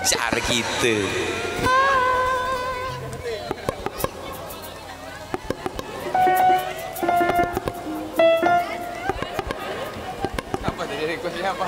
Cara gitu. Apa jadi requestnya apa?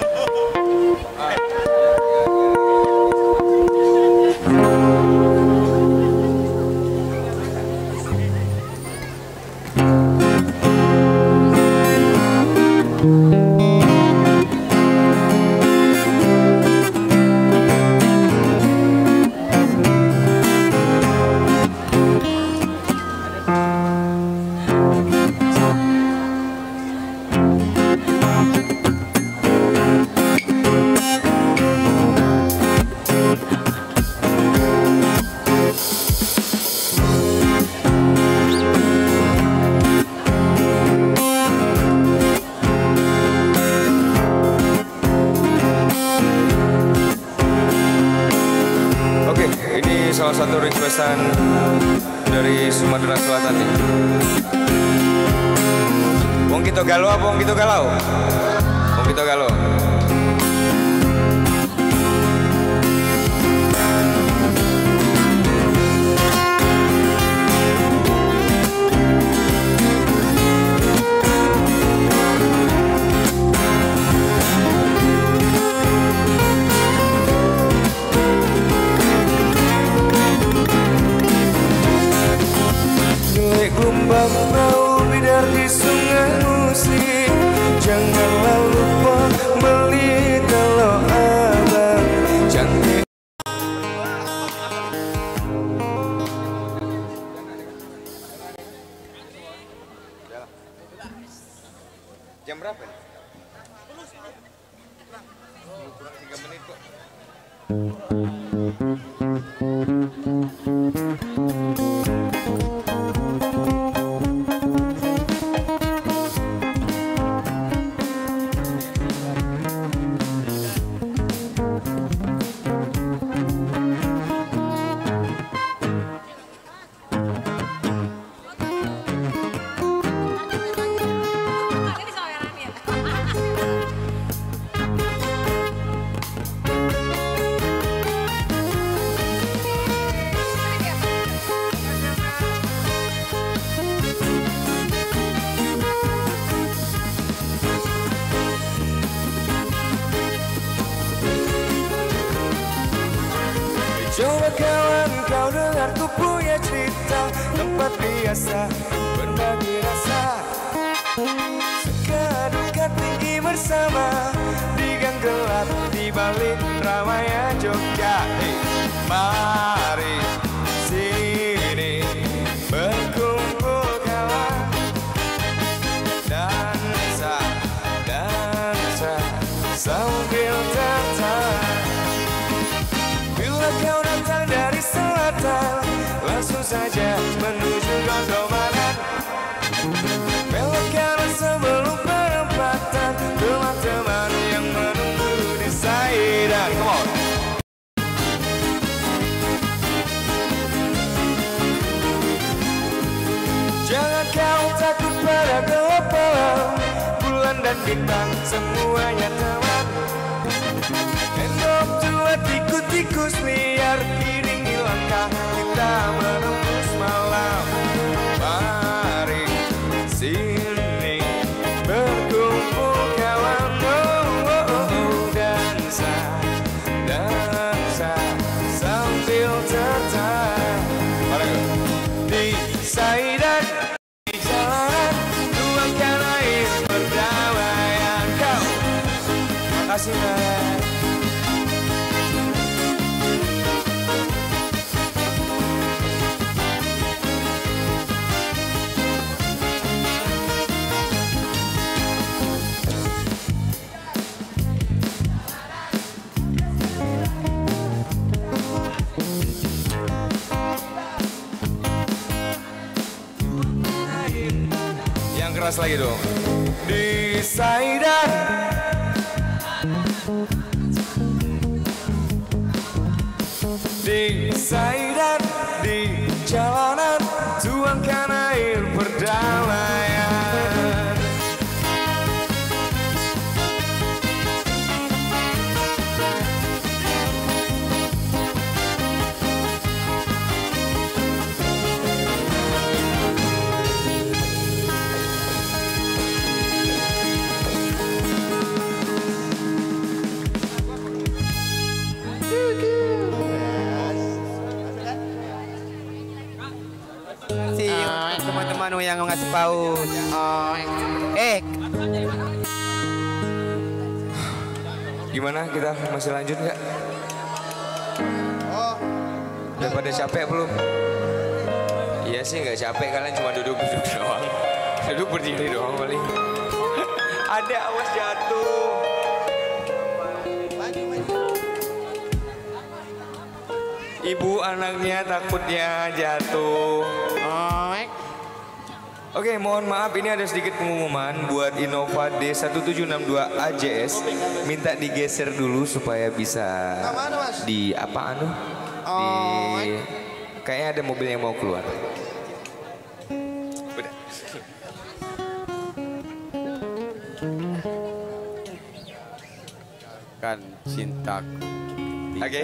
Salah satu requestan dari Sumatera Selatan nih. Wong Kito Galau apa Wong Kito Galau? Wong Kito Galau. Gelombang mau bidar di sungai musik, janganlah lupa beli kalau abang cantik. Jam berapa nih? Kurang 3 menit kok. Coba kawan kau dengar ku punya cerita, tempat biasa berbagi rasa, suka duka tinggi bersama di gang gelap di balik ramainya Jogja. Mari sini berkumpul kawan, dansa sambil tertawa. Bila kau datang dari selatan, langsung saja menuju Gondomanan. Belok kanan sebelum perempatan, teman-teman yang menunggu di Saidan. Come on. Jangan kau takut pada gelap malam, bulan dan bintang semuanya teman. Endop tua tikus-tikus liar, iringi langkah kita menembus malam. Mari sini berkumpul kawan, dansa sambil tertawa. Di Saidan, di jalanan, tuangkan air perdamaian kau. Makasih banyak. Keras lagi dong. Di Saidan, di Saidan, di jalanan, tuangkan air perdamaian. yang ngasih paus. Gimana, kita masih lanjut nggak? Udah pada capek belum? Iya sih nggak capek, kalian cuma duduk-duduk doang. Duduk berdiri doang paling. Ada, awas jatuh. Ibu anaknya takutnya jatuh. Oke, mohon maaf, ini ada sedikit pengumuman buat Innova D1762 AJS. Minta digeser dulu supaya bisa di apa anu? Kayaknya ada mobil yang mau keluar. Udah. Kan cintaku. Oke.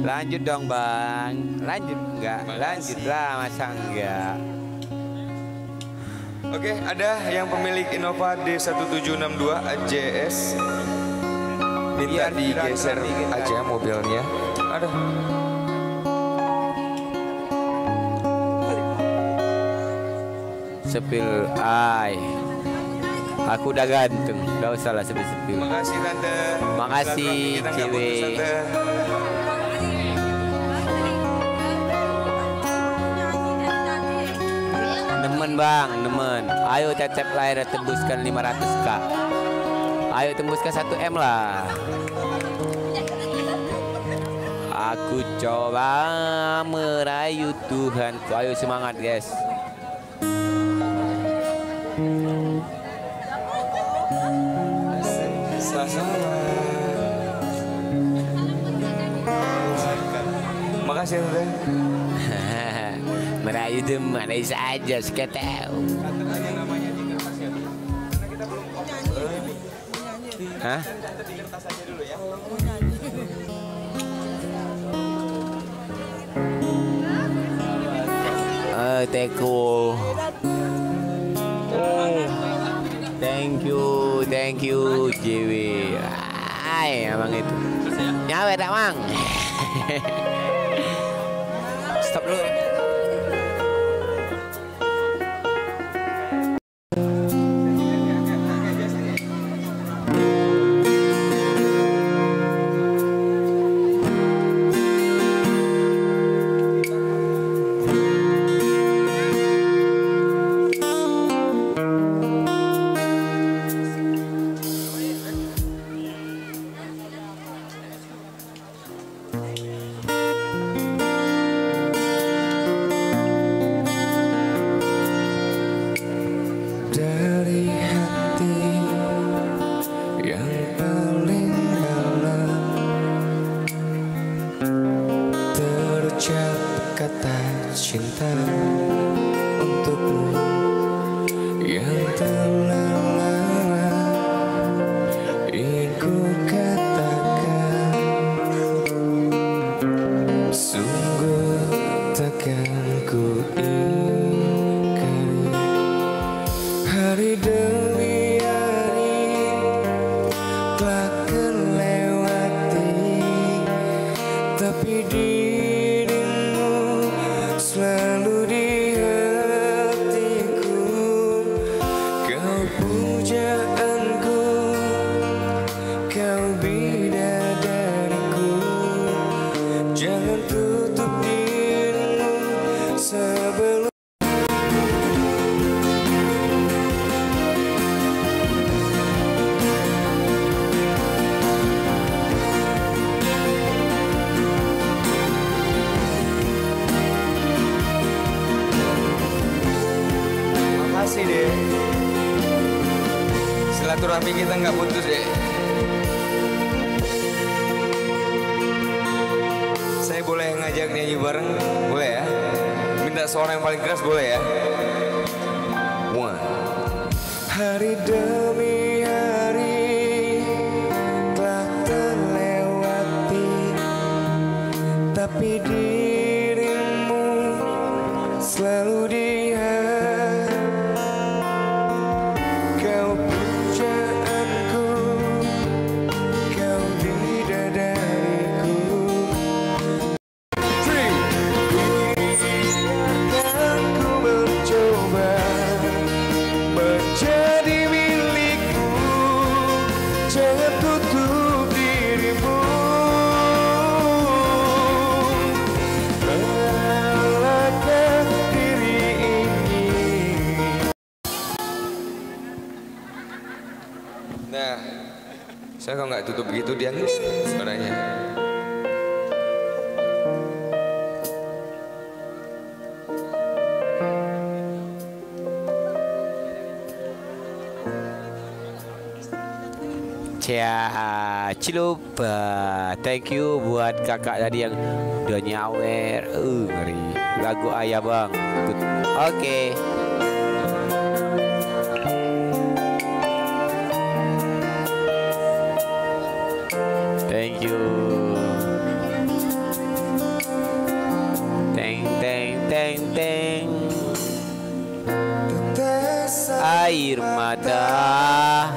Lanjut dong bang. Lanjut enggak? Lanjut lah, masa enggak? Oke, ada yang pemilik Innova D1762 AJS. Minta digeser aja mobilnya. Aduh. Sepil ay. Aku udah ganteng, gak usah lah sepil-sepil. Makasih tante. Makasih cewek. Nemen bang, nemen. Ayo tetep lahir tembuskan 500k. Ayo tembuskan 1M lah. Aku coba merayu Tuhanku. Ayo semangat guys. Makasih tante. Merayu teman saja sekarang. Hah? Teko. Thank you, JW. Ay, emang itu. Nyawa tak mang. Stop dulu. Dari hati yang paling dalam terucap kata cinta untukmu yang telah lama ingin ku katakan. Sungguh takkan ku ingkari hari demi hari telah kelewati, tapi dirimu selalu di hatiku. Kau pujaanku, kau bidadariku. Jangan tutup dirimu sebelum Makasih deh. Silaturahmi kita nggak putus deh. Saya boleh ngajak nyanyi bareng? Boleh ya? Minta suara yang paling keras boleh ya? One. hari demi hari telah terlewati, tapi dirimu selalu di hati. Kau pujaanku, kau bidadariku. Ku mencoba Saya kalau nggak tutup begitu dia suaranya. Cia, Cilupa. Thank you buat kakak tadi yang udah nyawer. Ngeri. Lagu ayah bang. Oke. Thank you. Teng teng teng teng. Air mata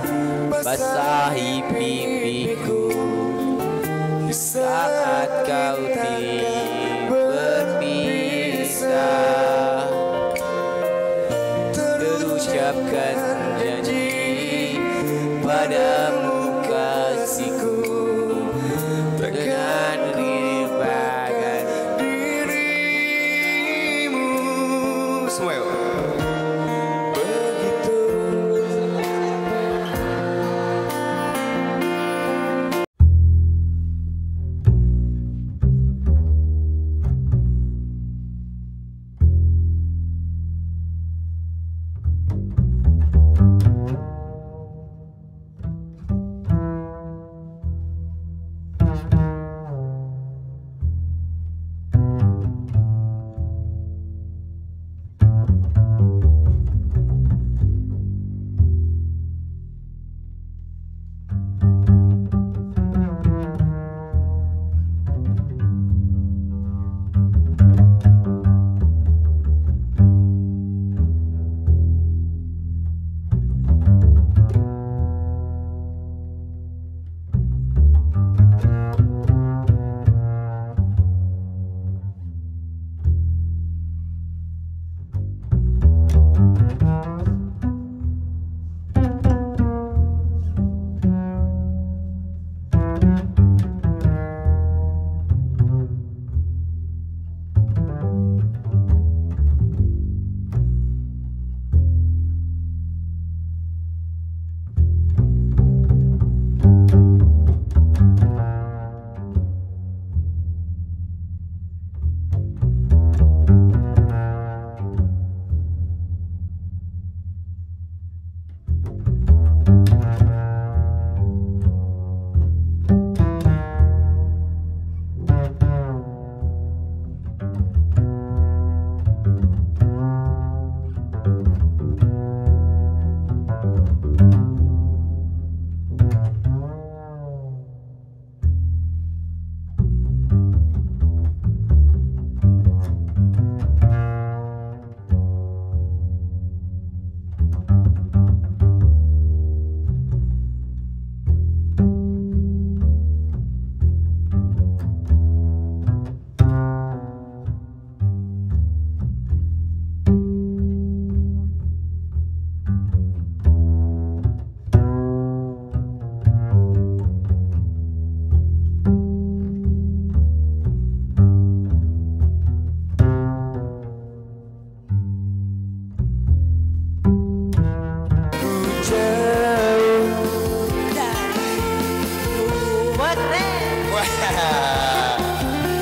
basahi pipiku saat kau berpisah, terucapkan janji padamu kasihku dengan ribakan Dirimu semua yuk.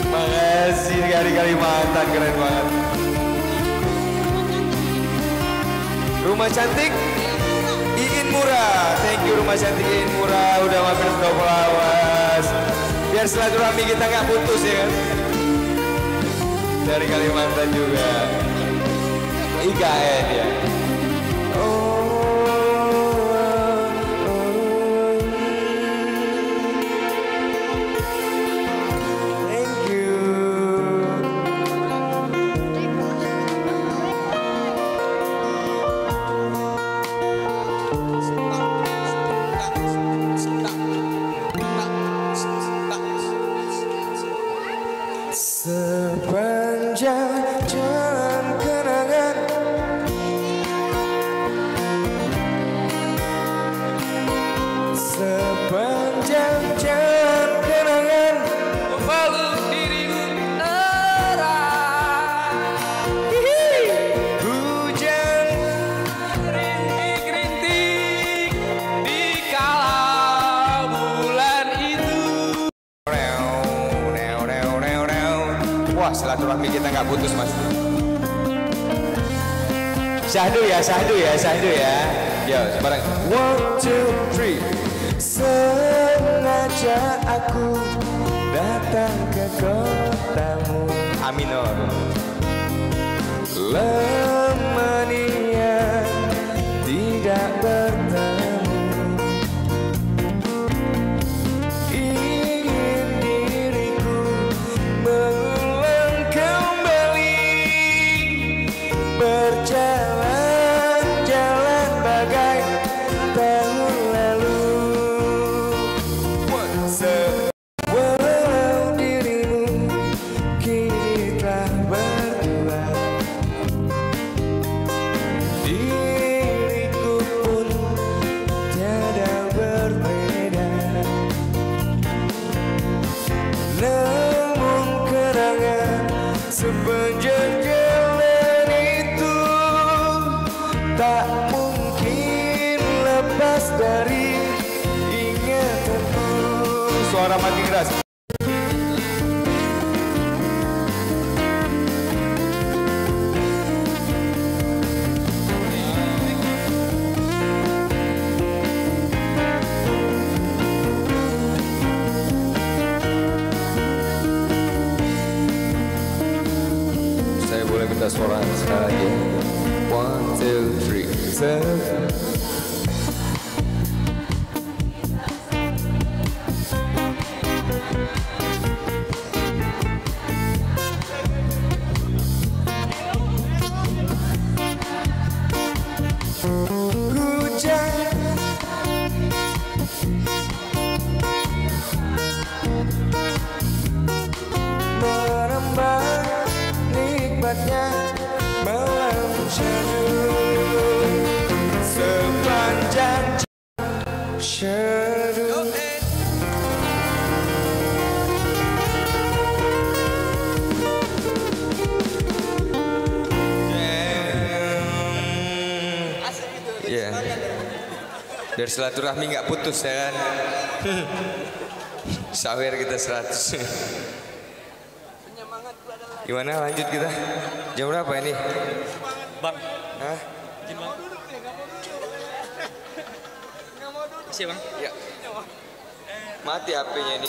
Makasih dari Kalimantan, keren banget. Rumah cantik Iin Murah, thank you Rumah cantik Iin Murah udah mampir ke Lawas. Biar silaturahmi kita nggak putus ya kan. Dari Kalimantan juga. IKN ya. Sepanjang jalan kenangan, sepanjang jalan kenangan, memeluk dirimu erat. Hujan rintik-rintik di kala Wah, silaturahmi kita nggak putus, Mas. Syahdu ya, syahdu ya, syahdu ya. Yo, sebarang. 1, 2, 3. Sengaja aku datang ke kotamu. Aminor. Lama niat tidak bertemu. Ingin diriku mengulang kembali, berjalan-jalan bagai tahun lalu. Walau dirimu kini telah berdua, diriku pun tiada berbeda. Namun kenangan sepanjang jalan itu tak mungkin lepas dari ingatanku. Suara makin keras. Saya boleh minta suara sekali lagi. 1, 2, 3. Hujan merembah nikmatnya malam syahdu, sepanjang syahdu. Ya, dari silaturahmi nggak putus ya kan. Sawer kita 100. Gimana lanjut kita? Jam berapa ini? Bang. Hah? Siap, Bang. Ya. Mati HP-nya ini.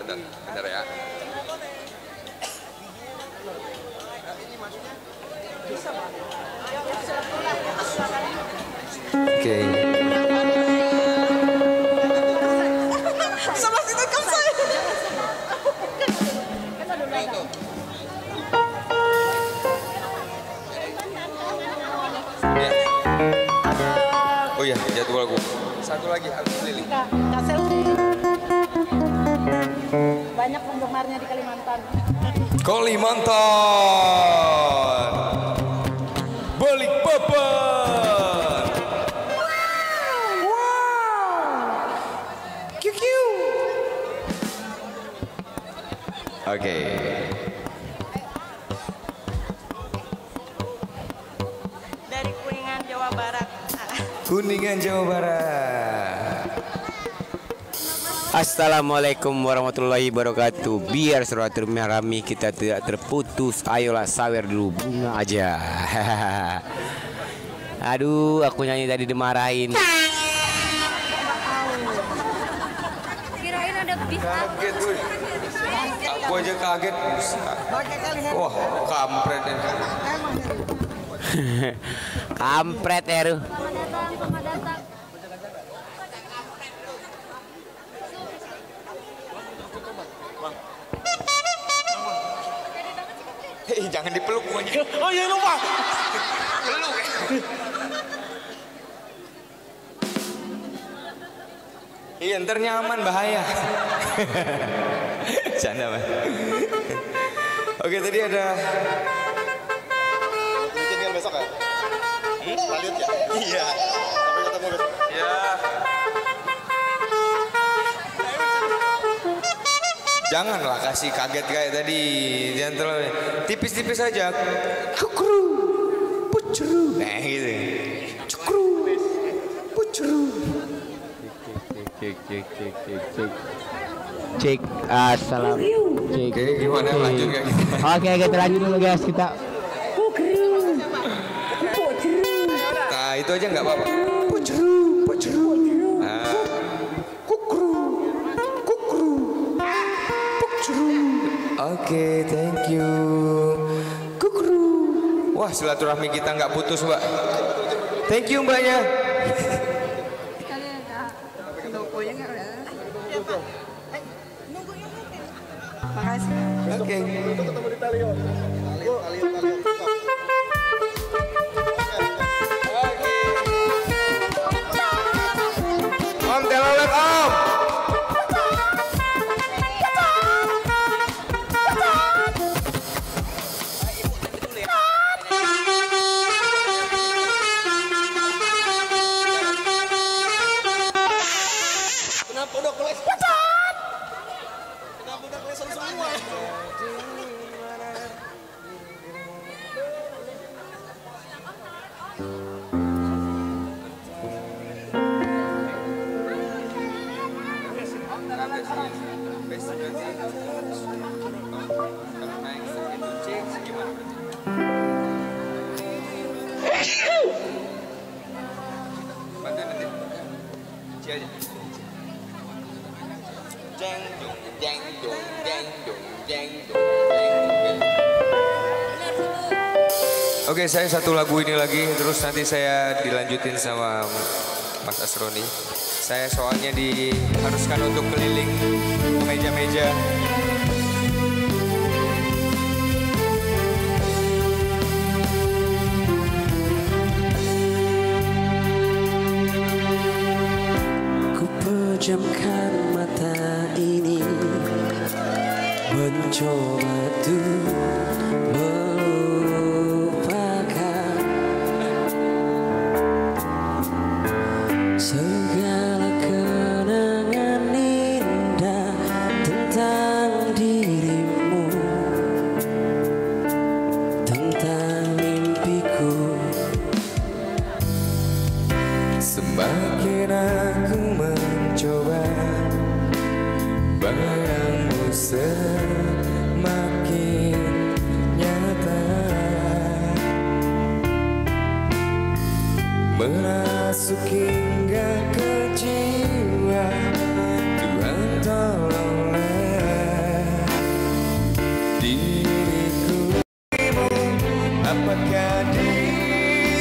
Bentar ya. Oke. Sama si tekam saya. Ya. Oh iya, jadwal aku. Satu lagi, aku Lili. Kak Selfie. Banyak penggemarnya di Kalimantan. Kalimantan. Balikpapan. Wow. QQ. Oke. Dari Kuningan, Jawa Barat. Kuningan, Jawa Barat. Assalamualaikum warahmatullahi wabarakatuh. Biar silaturahmi kita tidak terputus, ayolah sawer dulu bunga aja. Aduh, aku nyanyi tadi dimarahin. Kirain ada bis Kaget gue. Aku aja kaget. Wah, kampret ini. Kampret Eru. selamat datang. Hei, jangan dipeluk monyet. Oh iya lupa. Peluk ya. Iya, ntar nyaman bahaya. Canda, Mas. Oke, tadi ada Bikin kan besok ya? Lanjut ya? Iya. Sampai ketemu besok. ya. Janganlah kasih kaget kayak tadi. Jangan terlalu tipis-tipis aja. Kukru, pucru. Nah gitu. Cukru, pucru. Cek, assalam. Cek. Oke, gimana lanjut kayak gitu? Oke, kita lanjut dulu guys kita. Nah itu aja nggak apa-apa. Pucru, pucru. Nah, kukru, kukru, pucru. Oke, thank you. Kukru. Wah, silaturahmi kita nggak putus, Mbak. Thank you, Mbaknya. Makasih. Oke. Ketemu di Talio. Om, telolet Om. Kenapa udah keles? Kenapa udah kelesan semua? Oke, saya satu lagu ini lagi, terus nanti saya dilanjutin sama Mas Asroni. Saya soalnya diharuskan untuk keliling meja-meja. Ku pejamkan mata ini, mencoba tuh melupakan segala kenangan indah tentang dirimu, tentang mimpiku. Semakin aku mencoba, bayangmu semakin nyata, merasuk hingga ke jiwa. Tuhan tolonglah diriku. Apakah di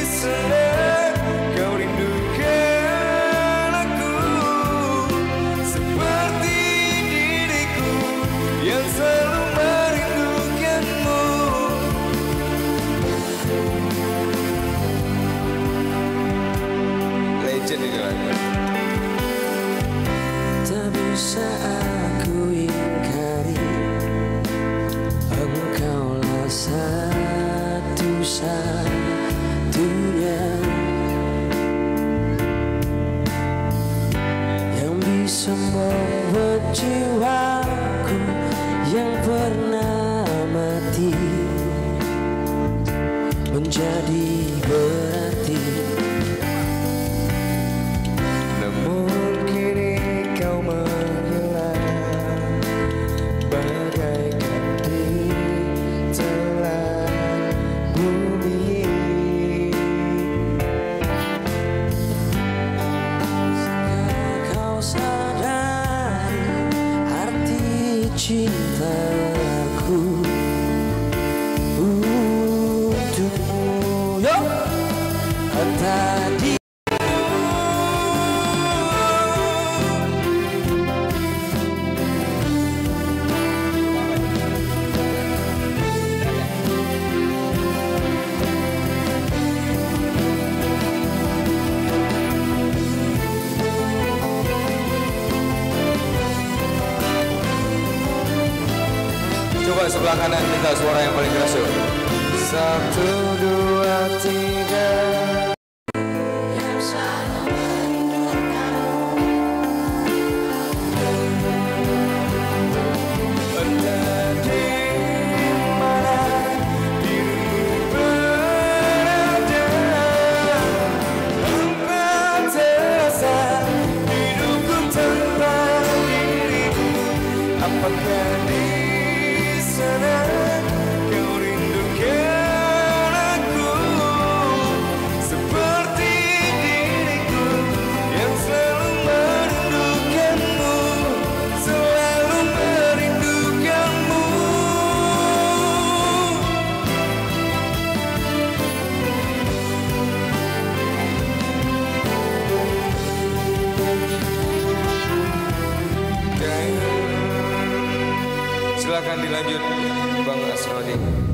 sana kau rindukan aku seperti diriku yang selalu merindukanmu? Legend ini lagu. Tak bisa aku ingkari, engkaulah satu-satunya yang bisa membuat jiwaku yang pernah mati menjadi berarti. Namun kini kau menghilang bagaikan di telan bumi. Kau sadari arti cintaku untukmu, yo tadi. Coba sebelah kanan minta suara yang paling keras yuk. 1, 2, 3. apakah di sana kau rindukan aku seperti diriku yang selalu merindukanmu, selalu merindukanmu. Silakan dilanjut Bang Asrodi.